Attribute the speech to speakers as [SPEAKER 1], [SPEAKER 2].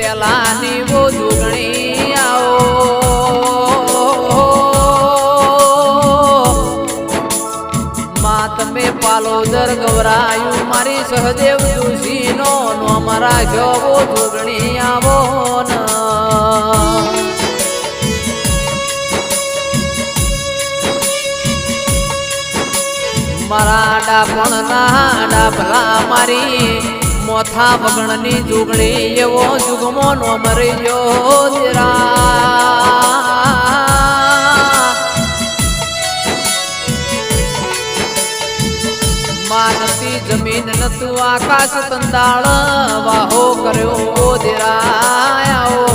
[SPEAKER 1] પેલાની વો જોગણી આવો માં તમે પાલોદર ગવરાયું મારી સહદેવ જોશી નો અમારા જોવો જોગણી આવો મારા ડાપણ ના ડાભલા મારી મોથા વગણની જોગણી એવો જુગમો નો મરી ગયો માનતી જમીન નતું આકાશ તંદાળ વાહો કર્યો દેરાયો